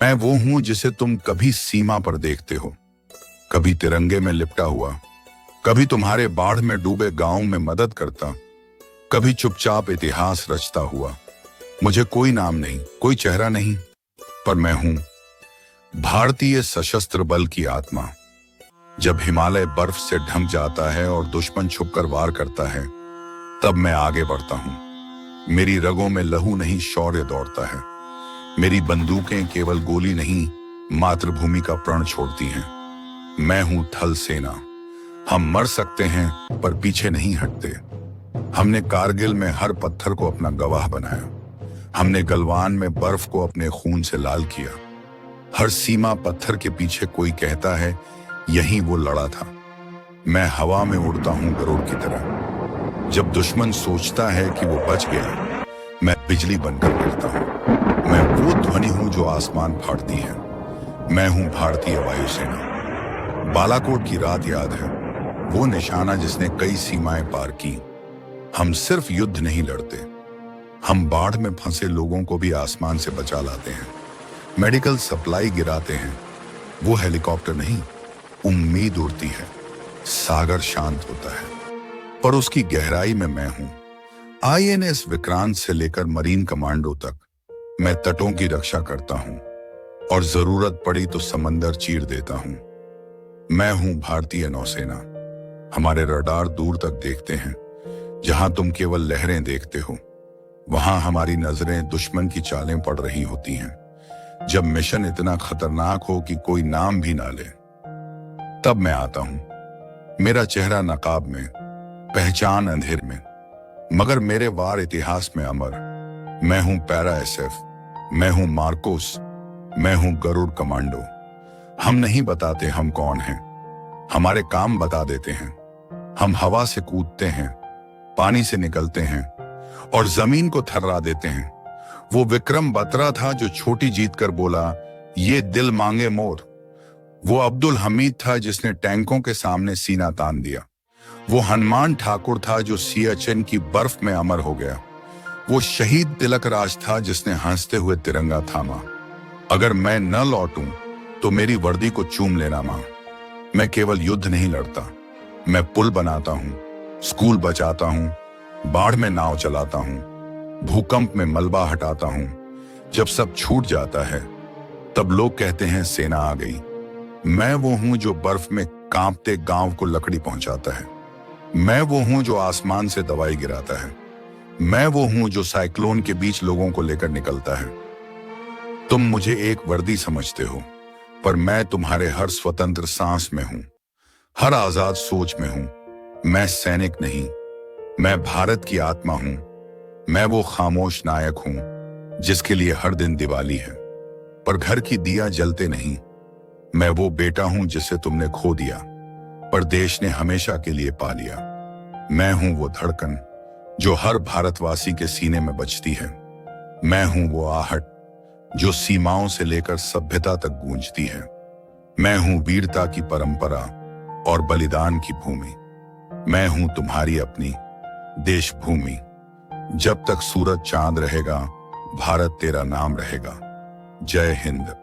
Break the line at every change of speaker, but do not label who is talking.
मैं वो हूं जिसे तुम कभी सीमा पर देखते हो, कभी तिरंगे में लिपटा हुआ, कभी तुम्हारे बाढ़ में डूबे गांव में मदद करता, कभी चुपचाप इतिहास रचता हुआ। मुझे कोई नाम नहीं, कोई चेहरा नहीं, पर मैं हूं भारतीय सशस्त्र बल की आत्मा। जब हिमालय बर्फ से ढंक जाता है और दुश्मन छुपकर वार करता है, तब मैं आगे बढ़ता हूं। मेरी रगों में लहू नहीं, शौर्य दौड़ता है। मेरी बंदूकें केवल गोली नहीं, मातृभूमि का प्रण छोड़ती हैं। मैं हूं थल सेना। हम मर सकते हैं पर पीछे नहीं हटते। हमने कारगिल में हर पत्थर को अपना गवाह बनाया। हमने गलवान में बर्फ को अपने खून से लाल किया। हर सीमा पत्थर के पीछे कोई कहता है यहीं वो लड़ा था। मैं हवा में उड़ता हूं गरुड़ की तरह। जब दुश्मन सोचता है कि वो बच गया, मैं बिजली बनकर गिरता हूं। मैं वो ध्वनि हूं जो आसमान फाड़ती है। मैं हूं भारतीय वायुसेना। बालाकोट की रात याद है, वो निशाना जिसने कई सीमाएं पार की। हम सिर्फ युद्ध नहीं लड़ते, हम बाढ़ में फंसे लोगों को भी आसमान से बचा लाते हैं। मेडिकल सप्लाई गिराते हैं। वो हेलीकॉप्टर नहीं, उम्मीद उड़ती है। सागर शांत होता है, पर उसकी गहराई में मैं हूं। INS विक्रांत से लेकर मरीन कमांडो तक मैं तटों की रक्षा करता हूं, और जरूरत पड़ी तो समंदर चीर देता हूं। मैं हूं भारतीय नौसेना। हमारे रडार दूर तक देखते हैं। जहां तुम केवल लहरें देखते हो, वहां हमारी नजरें दुश्मन की चालें पड़ रही होती हैं। जब मिशन इतना खतरनाक हो कि कोई नाम भी ना ले, तब मैं आता हूं। मेरा चेहरा नकाब में, पहचान अंधेर में, मगर मेरे वार इतिहास में अमर। मैं हूं पैरा SF, मैं हूं मार्कोस, मैं हूं गरुड़ कमांडो। हम नहीं बताते हम कौन हैं, हमारे काम बता देते हैं। हम हवा से कूदते हैं, पानी से निकलते हैं, और जमीन को थर्रा देते हैं। वो विक्रम बत्रा था जो छोटी जीत कर बोला, ये दिल मांगे मोर। वो अब्दुल हमीद था जिसने टैंकों के सामने सीना तान दिया। वो हनुमान ठाकुर था जो सियाचिन की बर्फ में अमर हो गया। वो शहीद तिलक राज था जिसने हंसते हुए तिरंगा थामा। अगर मैं न लौटूं तो मेरी वर्दी को चूम लेना मां। मैं केवल युद्ध नहीं लड़ता, मैं पुल बनाता हूं, स्कूल बचाता हूं, बाढ़ में नाव चलाता हूं, भूकंप में मलबा हटाता हूं। जब सब छूट जाता है, तब लोग कहते हैं सेना आ गई। मैं वो हूं जो बर्फ में कांपते गांव को लकड़ी पहुंचाता है। मैं वो हूं जो आसमान से दवाई गिराता है। मैं वो हूं जो साइक्लोन के बीच लोगों को लेकर निकलता है। तुम मुझे एक वर्दी समझते हो, पर मैं तुम्हारे हर स्वतंत्र सांस में हूं, हर आजाद सोच में हूं। मैं सैनिक नहीं, मैं भारत की आत्मा हूं। मैं वो खामोश नायक हूं जिसके लिए हर दिन दिवाली है, पर घर की दिया जलते नहीं। मैं वो बेटा हूं जिसे तुमने खो दिया, पर देश ने हमेशा के लिए पा लिया। मैं हूं वो धड़कन जो हर भारतवासी के सीने में बजती है। मैं हूं वो आहट जो सीमाओं से लेकर सभ्यता तक गूंजती है। मैं हूं वीरता की परंपरा और बलिदान की भूमि। मैं हूं तुम्हारी अपनी देश भूमि। जब तक सूरज चांद रहेगा, भारत तेरा नाम रहेगा। जय हिंद।